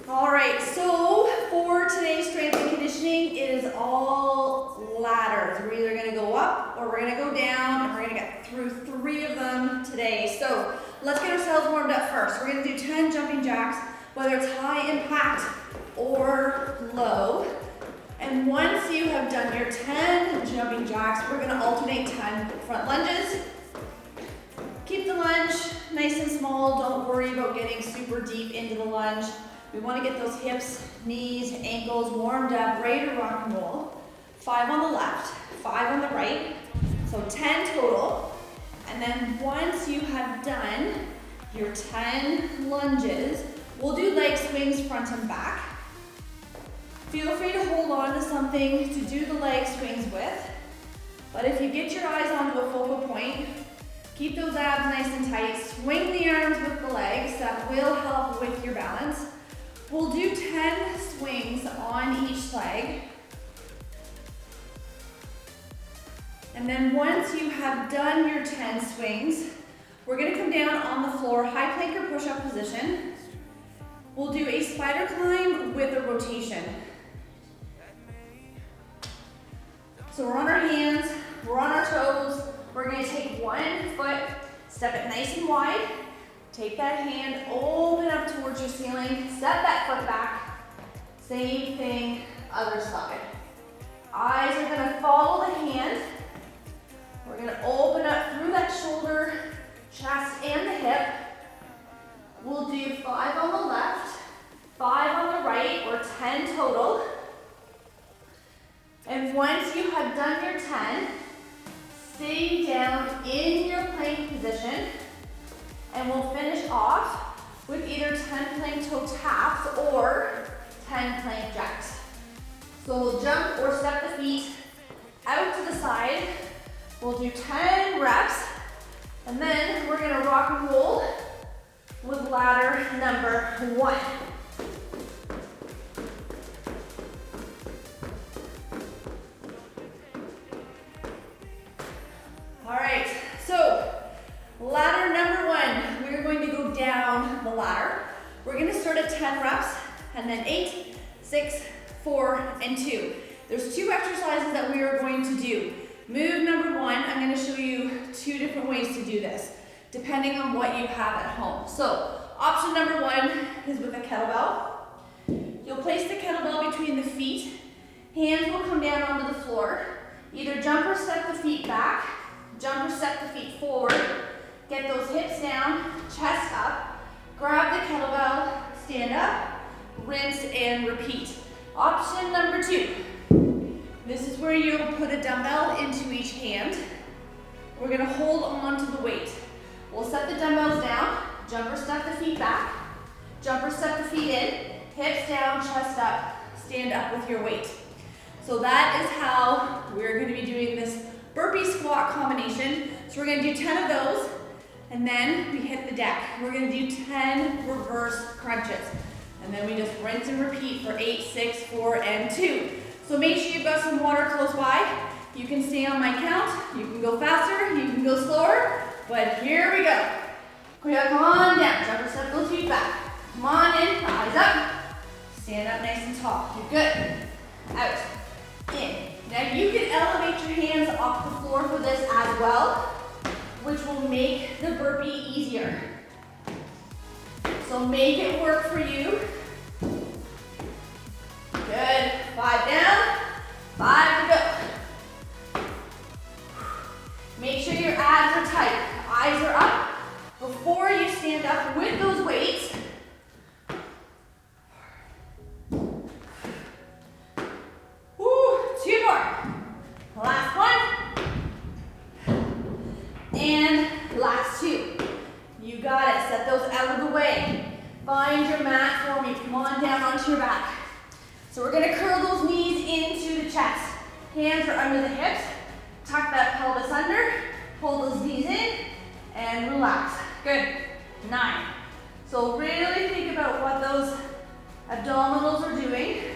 All right, so for today's strength and conditioning, it is all ladders. We're either gonna go up or we're gonna go down, and we're gonna get through 3 of them today. So let's get ourselves warmed up first. We're gonna do 10 jumping jacks, whether it's high impact or low. And once you have done your 10 jumping jacks, we're gonna alternate 10 front lunges. Keep the lunge nice and small. Don't worry about getting super deep into the lunge. We want to get those hips, knees, ankles warmed up, ready to rock and roll. 5 on the left, 5 on the right. So 10 total. And then once you have done your 10 lunges, we'll do leg swings front and back. Feel free to hold on to something to do the leg swings with. But if you get your eyes onto a focal point, keep those abs nice and tight. Swing the arms with the legs. That will help with your balance. We'll do 10 swings on each leg. And then once you have done your 10 swings, we're gonna come down on the floor, high plank or push-up position. We'll do a spider climb with a rotation. So we're on our hands, we're on our toes. We're gonna take one foot, step it nice and wide. Take that hand, open up towards your ceiling, step that foot back. Same thing, other side. Eyes are gonna follow the hand. We're gonna open up through that shoulder, chest, and the hip. We'll do 5 on the left, 5 on the right, or 10 total. And once you have done your 10, stay down in your plank position. And we'll finish off with either 10 plank toe taps or 10 plank jacks. So we'll jump or step the feet out to the side. We'll do 10 reps, and then we're gonna rock and roll with ladder number 1. All right, so ladder number 1, we're going to go down the ladder. We're gonna start at 10 reps, and then 8, 6, 4, and 2. There's 2 exercises that we are going to do. Move number 1, I'm gonna show you 2 different ways to do this, depending on what you have at home. So, option number 1 is with a kettlebell. You'll place the kettlebell between the feet. Hands will come down onto the floor. Either jump or step the feet back, jump or step the feet forward. Get those hips down, chest up, grab the kettlebell, stand up, rinse and repeat. Option number 2. This is where you'll put a dumbbell into each hand. We're gonna hold on to the weight. We'll set the dumbbells down, jump or step the feet back, jump or step the feet in, hips down, chest up, stand up with your weight. So that is how we're gonna be doing this burpee squat combination. So we're gonna do 10 of those, and then we hit the deck. We're gonna do 10 reverse crunches. And then we just rinse and repeat for 8, 6, 4, and 2. So make sure you've got some water close by. You can stay on my count. You can go faster, you can go slower, but here we go. Come on down, jump or step those feet back. Come on in, eyes up. Stand up nice and tall. You're good. Out, in. Now you can elevate your hands off the floor for this as well, which will make the burpee easier. So make it work for you. Good. 5 down, 5 to go. Make sure your abs are tight, eyes are up. Before you stand up with those weights, woo, 2 more. Last one. And last 2. You got it. Set those out of the way. Find your mat for me. Come on down onto your back. So we're gonna curl those knees into the chest. Hands are under the hips. Tuck that pelvis under. Pull those knees in and relax. Good. 9. So really think about what those abdominals are doing.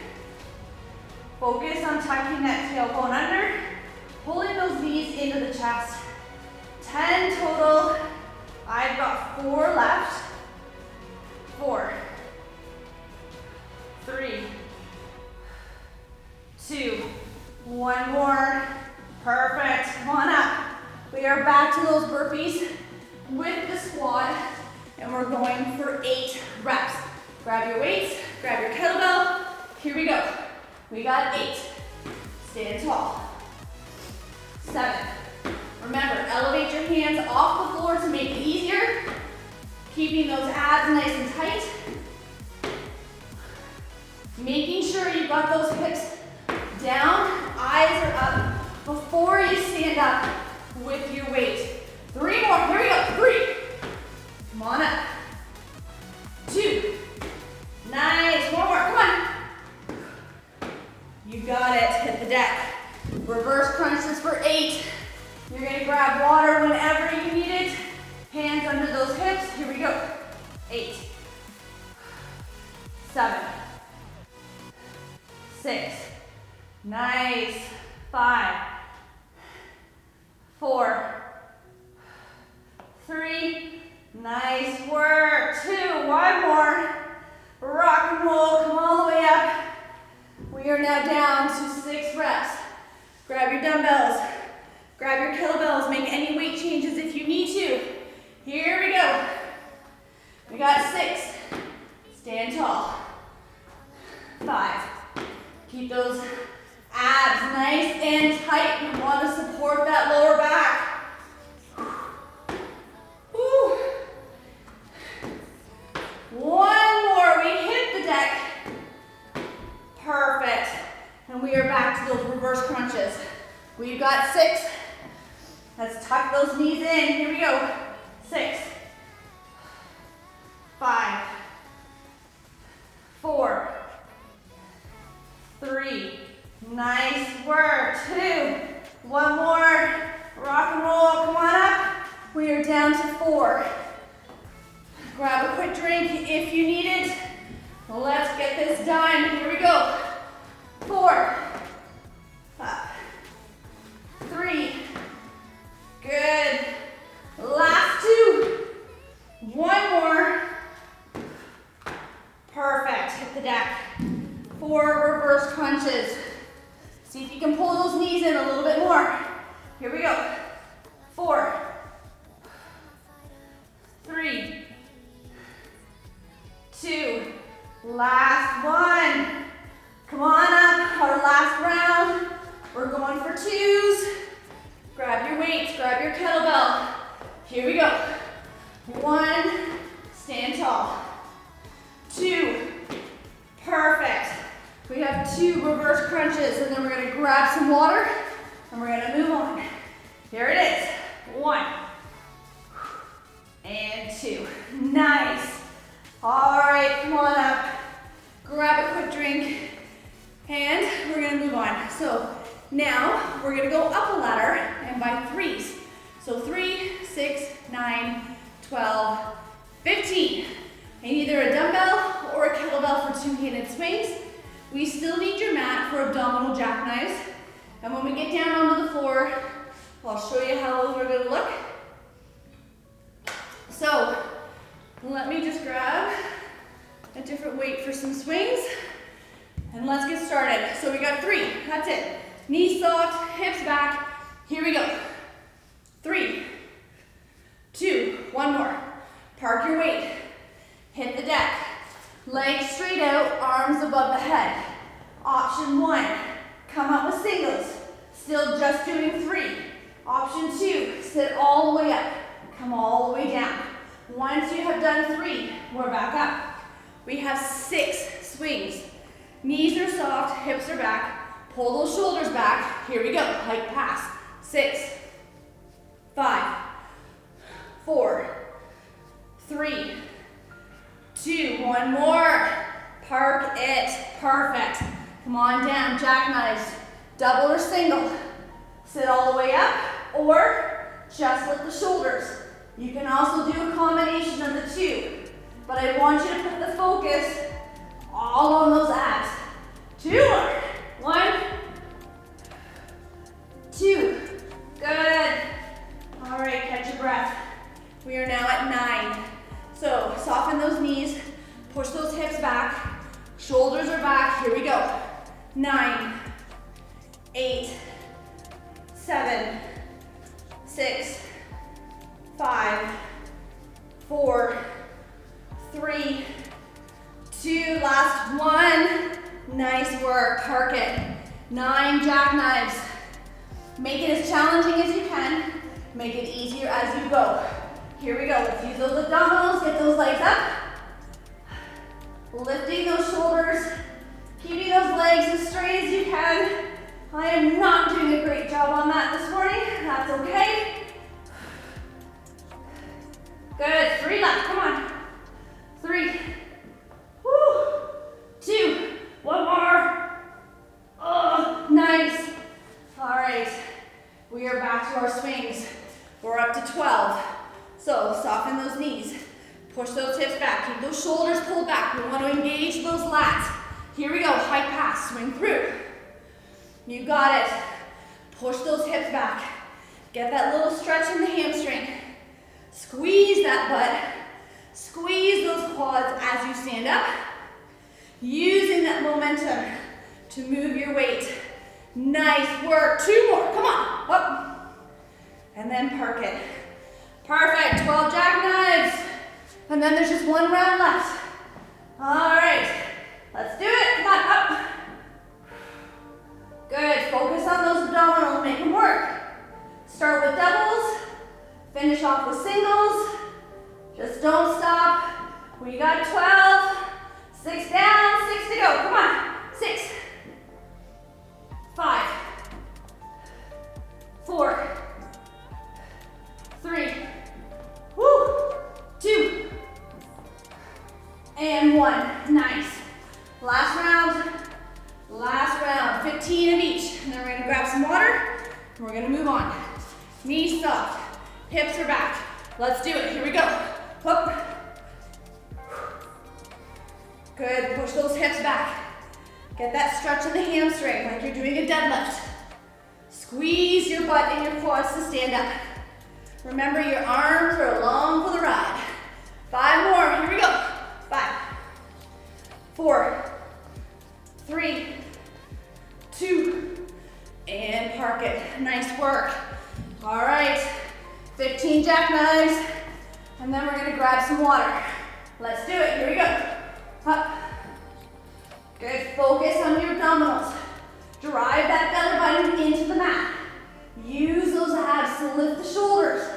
Focus on tucking that tailbone under, pulling those knees into the chest. 10 total. I've got 4 left. 4. Grab your weights, grab your kettlebell. Here we go. We got 8. Stand tall. 7. Remember, elevate your hands off the floor to make it easier. Keeping those abs nice and tight. Making sure you've got those hips down, eyes are up before you stand up with your weight. 3 more, here we go, 3. Come on up. 2. Nice, 1 more, come on. You got it, hit the deck. Reverse crunches for 8. You're gonna grab water whenever you need it. Hands under those hips, here we go. 8. 7. 6. Nice. 5. 4. 3. Nice work. 2. 1 more. Rock and roll. Come all the way up. We are now down to 6 reps. Grab your dumbbells. Grab your kettlebells. Make any weight changes if you need to. Here we go. We got 6. Stand tall. 5. Keep those abs nice and tight. You want to support that lower back. Woo. 1 more. We hit the deck. Perfect. And we are back to those reverse crunches. We've got 6. Let's tuck those knees in. Here we go. 6. 5. 4. 3. Nice work. 2. 1 more. Rock and roll. Come on up. We are down to 4. Grab a quick drink if you need it. Let's get this done. Here we go. 4. 3. Good. Last 2. 1 more. Perfect. Hit the deck. 4 reverse crunches. See if you can pull those knees in a little bit more. Here we go. 4. 3. 2. Last 1. Come on up. Our last round. We're going for 2s. Grab your weights. Grab your kettlebell. Here we go. 1. Stand tall. 2. Perfect. We have 2 reverse crunches, and then we're going to grab some water, and we're going to move on. Here it is. 1. And 2. Nice. All right, come on up. Grab a quick drink, and we're going to move on. So now we're going to go up a ladder, and by 3s. So 3, 6, 9, 12, 15. And either a dumbbell or a kettlebell for 2-handed swings. We still need your mat for abdominal jackknives. And when we get down onto the floor, I'll show you how those are going to look. So let me just grab a different weight for some swings. And let's get started. So we got 3. That's it. Knees soft, hips back. Here we go. 3, 2, 1 more. Park your weight. Hit the deck. Legs straight out, arms above the head. Option 1, come up with singles. Still just doing 3. Option 2, sit all the way up. Come all the way down. Once you have done 3, we're back up. We have 6 swings. Knees are soft, hips are back. Pull those shoulders back. Here we go, hike pass. 6, 5, 4, 3, 2, 1 more. Park it. Perfect. Come on down, jackknives. Double or single. Sit all the way up or just lift the shoulders. You can also do a combination of the 2, but I want you to put the focus all on those abs. 2 more. 1, 2. Good. All right, catch your breath. We are now at 9. So soften those knees, push those hips back, shoulders are back, here we go. 9, 8, 7, 6, 5, 4, 3, 2, last one. Nice work, park it. 9 jackknives. Make it as challenging as you can. Make it easier as you go. Here we go, let's use those abdominals, get those legs up. Lifting those shoulders, keeping those legs as straight as you can. I am not doing a great job on that this morning, that's okay. Good, 3 left, come on. 3, woo, 2, 1 more. Oh, nice. All right, we are back to our swings. We're up to 12. So soften those knees, push those hips back, keep those shoulders pulled back. We want to engage those lats. Here we go, high pass, swing through. You got it. Push those hips back. Get that little stretch in the hamstring. Squeeze that butt. Squeeze those quads as you stand up. Using that momentum to move your weight. Nice work. 2 more. Come on. Up. And then park it. Perfect. 12 jackknives. And then there's just 1 round left. All right. Let's do it. Come on. Up. Good. Focus on those abdominals. Make them work. Start with doubles. Finish off with singles. Just don't stop. We got 12. 6 down. 6 to go. Come on. 6. 5. 4. 3. Woo. 2. And 1. Nice. Last round. Last round. 15 of each. And then we're going to grab some water. And we're going to move on. Knees soft. Hips are back. Let's do it. Here we go. Up. Good. Push those hips back. Get that stretch in the hamstring like you're doing a deadlift. Squeeze your butt and your quads to stand up. Remember, your arms are along for the ride. 5 more. Here we go. 5, 4, 3, 2, and park it. Nice work. All right. 15 jackknives, and then we're gonna grab some water. Let's do it, here we go. Up. Good, focus on your abdominals. Drive that belly button into the mat. Use those abs to lift the shoulders.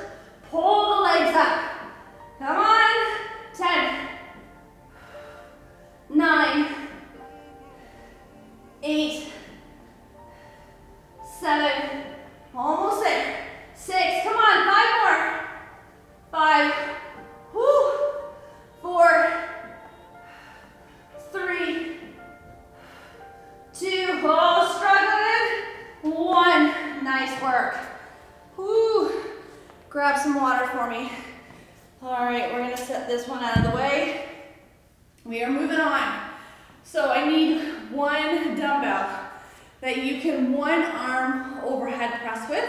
Pull the legs up. Come on. 10, 9, 8, 7, almost there. 6, come on, 5 more. 5, whoo, 4, 3, 2, oh, struggling. 1, nice work. Whoo, grab some water for me. All right, we're gonna set this one out of the way. We are moving on. So I need 1 dumbbell that you can 1 arm overhead press with.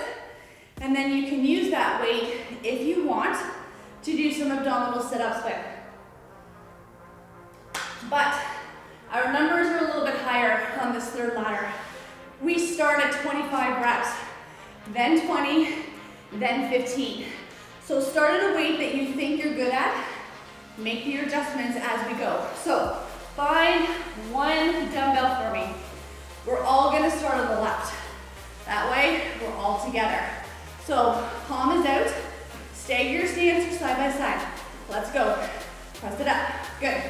And then you can use that weight, if you want, to do some abdominal sit-ups with. But our numbers are a little bit higher on this 3rd ladder. We start at 25 reps, then 20, then 15. So start at a weight that you think you're good at. Make your adjustments as we go. So find 1 dumbbell for me. We're all gonna start on the left. That way, we're all together. So, palm is out, stagger your stance or side by side. Let's go. Press it up. Good.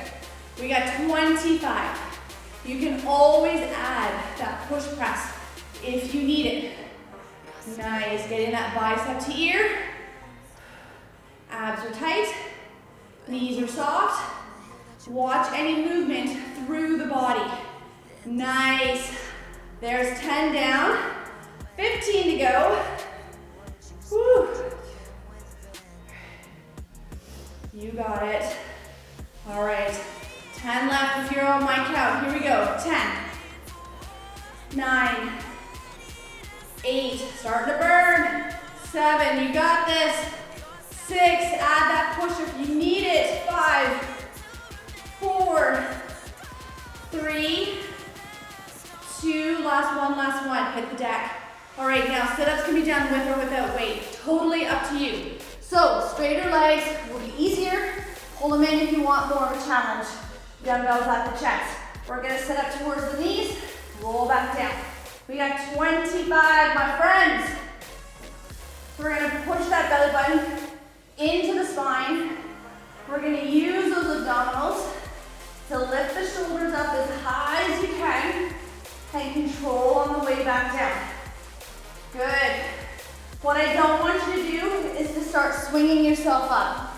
We got 25. You can always add that push press if you need it. Nice. Getting that bicep to ear. Abs are tight. Knees are soft. Watch any movement through the body. Nice. There's 10 down. 15 to go. Woo. You got it. All right. 10 left if you're on my count. Here we go. 10, 9, 8, starting to burn. 7, you got this. 6, add that push if you need it. 5, 4, 3, 2, last one. Hit the deck. All right, now sit-ups can be done with or without weight. Totally up to you. So straighter legs will be easier. Pull them in if you want more of a challenge. Dumbbells at the chest. We're gonna sit up towards the knees, roll back down. We got 25, my friends. So we're gonna push that belly button into the spine. We're gonna use those abdominals to lift the shoulders up as high as you can and control on the way back down. Good. What I don't want you to do is to start swinging yourself up.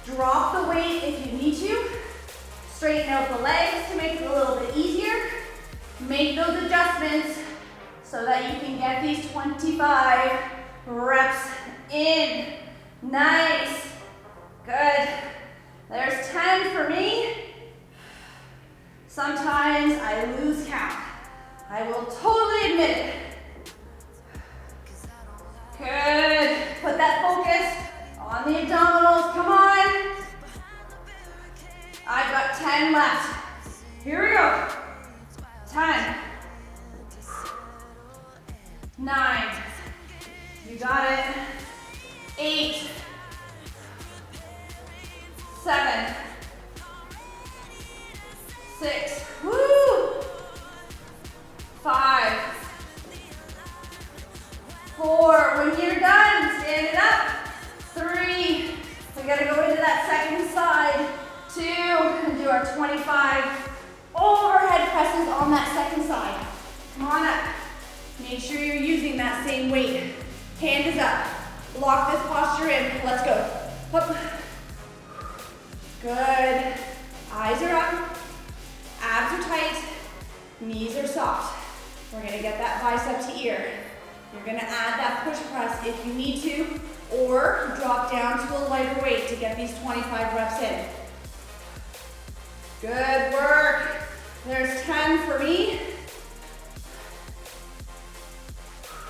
Drop the weight if you need to. Straighten out the legs to make it a little bit easier. Make those adjustments so that you can get these 25 reps in. Nice. Good. There's 10 for me. Sometimes I lose count. I will totally admit it. Good. Put that focus on the abdominals. Come on. I've got 10 left. Here we go. 10. 9. You got it. 8. 7. 6. Woo. 5. 4. When you're done, stand it up. 3. We gotta go into that second side. 2. And do our 25 overhead presses on that second side. Come on up. Make sure you're using that same weight. Hand is up. Lock this posture in. Let's go. Up. Good. Eyes are up. Abs are tight. Knees are soft. We're gonna get that bicep to ear. You're gonna add that push press if you need to, or drop down to a lighter weight to get these 25 reps in. Good work. There's 10 for me.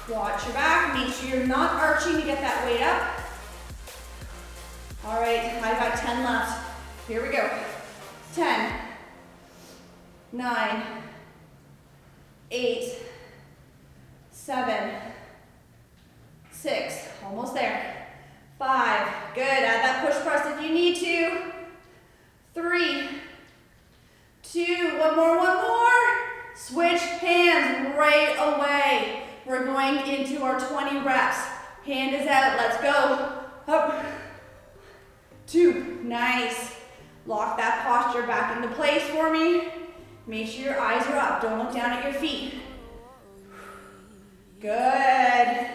Watch your back. Make sure you're not arching to get that weight up. All right, I've got 10 left. Here we go. 10, 9, 8, 7, 6, almost there. 5, good. Add that push press if you need to. 3, 2, one more. Switch hands right away. We're going into our 20 reps. Hand is out, let's go. Up. 2, nice. Lock that posture back into place for me. Make sure your eyes are up, don't look down at your feet. Good.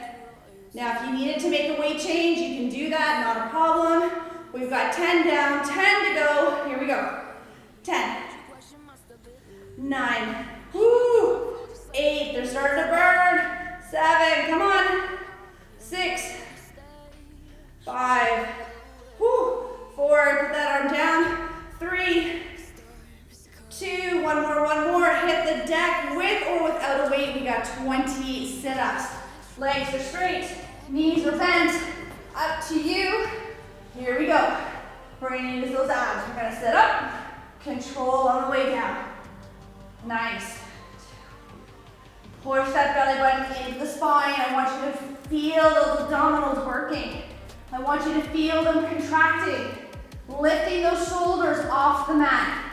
Now if you needed to make a weight change, you can do that, not a problem. We've got 10 down, 10 to go. Here we go. 10, 9, woo, 8, they're starting to burn. 7, come on. 6, 5, woo, 4, put that arm down. 3, 2, one more. Hit the deck with or without a weight. We got 20 sit-ups. Legs are straight, knees are bent. Up to you. Here we go. We're gonna use those abs. We're gonna sit up, control on the way down. Nice. Push that belly button into the spine. I want you to feel those abdominals working. I want you to feel them contracting. Lifting those shoulders off the mat.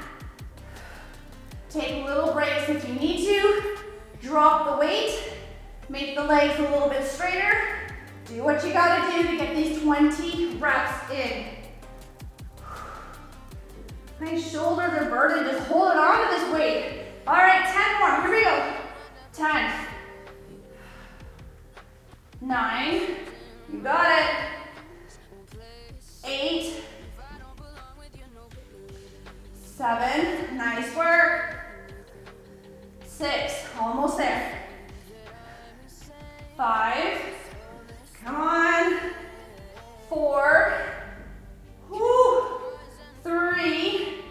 Take little breaks if you need to. Drop the weight. Make the legs a little bit straighter. Do what you gotta do to get these 20 reps in. My shoulders are burdened, just holding on to this weight. All right, 10 more, here we go. 10, 9, you got it. 8, 7, nice work. 6, almost there. 5, come on. 4, whoo, 3,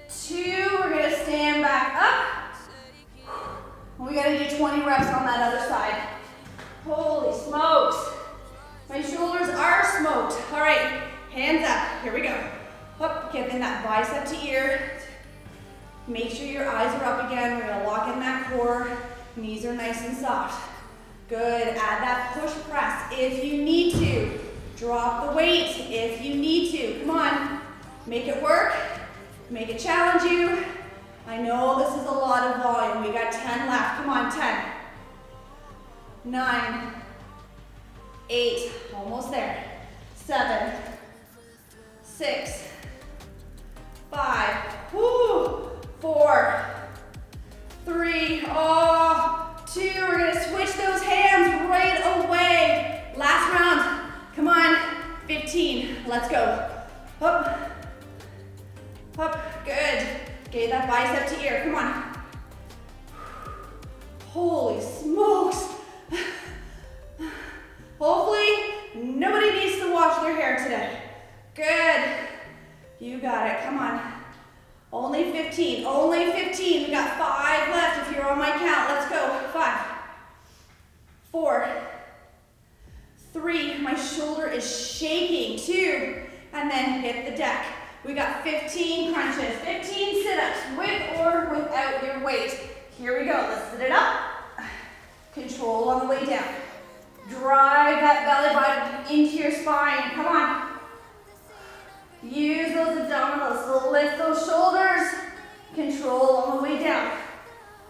2, we're gonna stand back up. We gotta do 20 reps on that other side. Holy smokes. My shoulders are smoked. All right, hands up, here we go. Up, giving that bicep to ear. Make sure your eyes are up again. We're gonna lock in that core. Knees are nice and soft. Good, add that push press if you need to. Drop the weight if you need to. Come on, make it work. Make it challenge you. I know this is a lot of volume. We got 10 left. Come on, 10. 9. 8. Almost there. 7. 6. 5. Woo. 4. 3. Oh. 2. We're going to switch those hands right away. Last round. Come on. 15. Let's go. Up. Up. Good. Okay, that bicep to ear. Come on. Holy smokes. Hopefully, nobody needs to wash their hair today. Good. You got it. Come on. Only 15. Only 15. We got 5 left if you're on my count. Let's go. 5. 4. 3. My shoulder is shaking. 2. And then hit the deck. We got 15 crunches, 15 sit-ups with or without your weight. Here we go. Let's sit it up. Control on the way down. Drive that belly button into your spine. Come on. Use those abdominals to lift those shoulders. Control on the way down.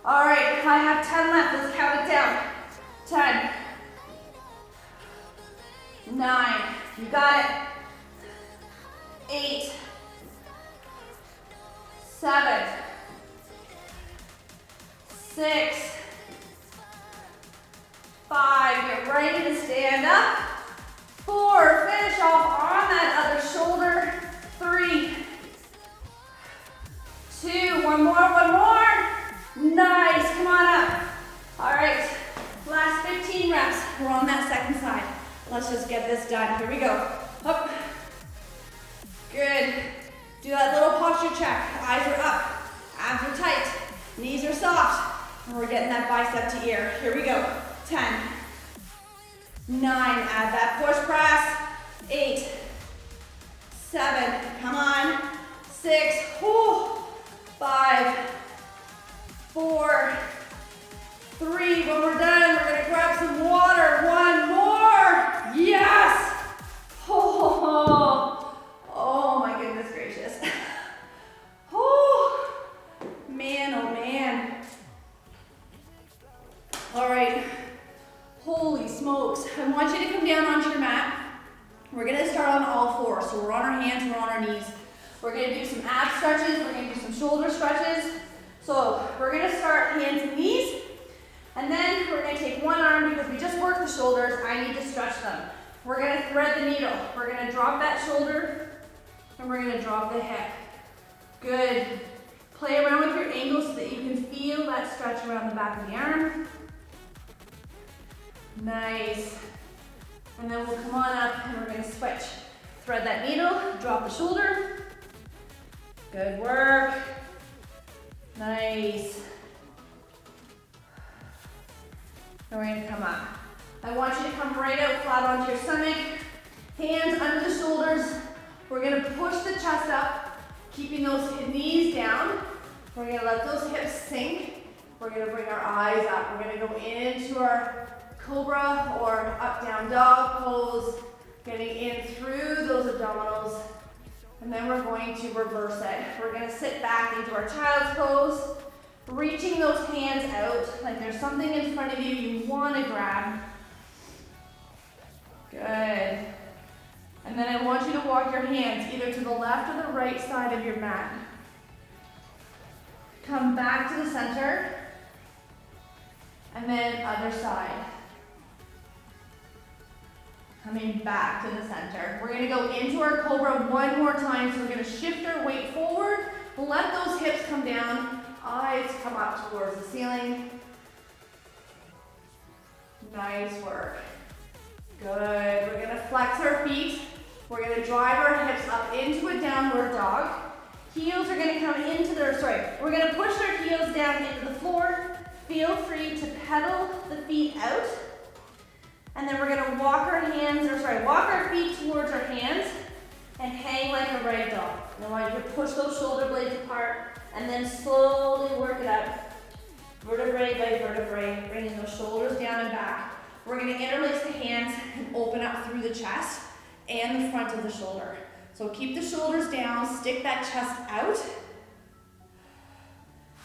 All right, I have 10 left. Let's count it down. 10. 9. You got it. 8. 7. 6. 5. Get ready to stand up. 4. Finish off on that other shoulder. 3. 2. One more, one more. Nice. Come on up. All right. Last 15 reps. We're on that second side. Let's just get this done. Here we go. Up. Good. Do that little posture check. Eyes are up. Abs are tight. Knees are soft. And we're getting that bicep to ear. Here we go. 10. 9. Add that push press. 8. 7. Come on. 6. 5. 4. 3. When we're done, we're going to grab some water. 1 more. Yes. Oh my goodness gracious. Oh, man, oh man. All right. Holy smokes. I want you to come down onto your mat. We're going to start on all fours. So we're on our hands, we're on our knees. We're going to do some ab stretches. We're going to do some shoulder stretches. So we're going to start hands and knees. And then we're going to take one arm because we just worked the shoulders. I need to stretch them. We're going to thread the needle. We're going to drop that shoulder and we're going to drop the hip. Good. Play around with your ankles so that you can feel that stretch around the back of the arm. Nice. And then we'll come on up and we're going to switch. Thread that needle, drop the shoulder. Good work. Nice. And we're going to come up. I want you to come right out flat onto your stomach. Hands under the shoulders. We're going to push the chest up, keeping those knees down. We're going to let those hips sink. We're going to bring our eyes up. We're going to go into our cobra or up down dog pose, getting in through those abdominals. And then we're going to reverse it. We're going to sit back into our child's pose, reaching those hands out like there's something in front of you you want to grab. Good. And then I want you to walk your hands either to the left or the right side of your mat. Come back to the center. And then other side. Coming back to the center. We're going to go into our cobra one more time. So we're going to shift our weight forward. Let those hips come down. Eyes come up towards the ceiling. Nice work. Good. We're going to flex our feet. We're going to drive our hips up into a downward dog. Heels are going to come into we're going to push our heels down into the floor. Feel free to pedal the feet out. And then we're going to walk our feet towards our hands and hang like a rag doll. And I want you to push those shoulder blades apart and then slowly work it up. Vertebrae by vertebrae, bringing those shoulders down and back. We're going to interlace the hands and open up through the chest and the front of the shoulder. So keep the shoulders down, stick that chest out,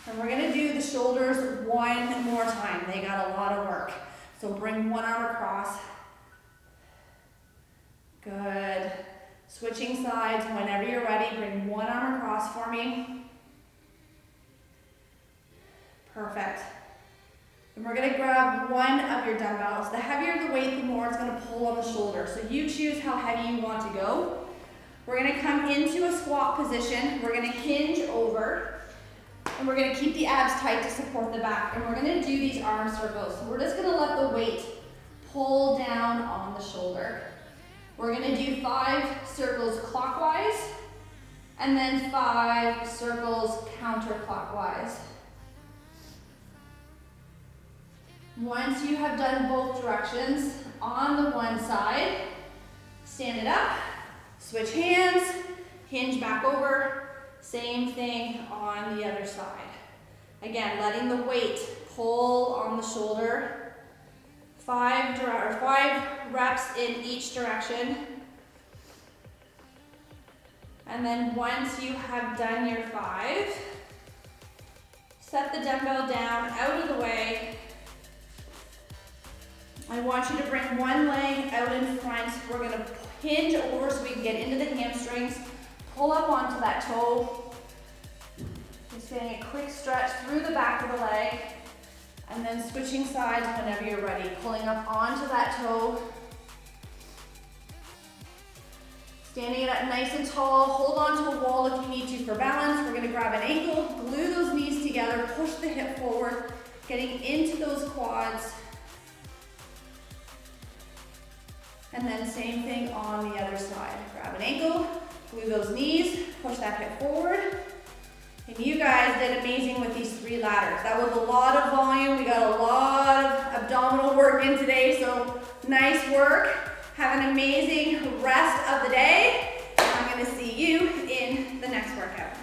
And we're gonna do the shoulders one more time. They got a lot of work. So bring one arm across. Good. Switching sides, whenever you're ready, bring one arm across for me. Perfect. And we're gonna grab one of your dumbbells. The heavier the weight, the more it's gonna pull on the shoulder. So you choose how heavy you want to go. We're gonna come into a squat position. We're gonna hinge over, and we're gonna keep the abs tight to support the back. And we're gonna do these arm circles. So we're just gonna let the weight pull down on the shoulder. We're gonna do 5 circles clockwise, and then 5 circles counterclockwise. Once you have done both directions, on the one side, stand it up, switch hands, hinge back over, same thing on the other side. Again, letting the weight pull on the shoulder. 5 reps in each direction. And then once you have done your 5, set the dumbbell down out of the way. I want you to bring one leg out in front. We're gonna hinge over so we can get into the hamstrings. Pull up onto that toe. Just getting a quick stretch through the back of the leg. And then switching sides whenever you're ready. Pulling up onto that toe. Standing it up nice and tall. Hold on to a wall if you need to for balance. We're gonna grab an ankle, glue those knees together, push the hip forward, getting into those quads. And then same thing on the other side. Grab an ankle, glue those knees, push that hip forward. And you guys did amazing with these 3 ladders. That was a lot of volume. We got a lot of abdominal work in today, so nice work. Have an amazing rest of the day. I'm gonna see you in the next workout.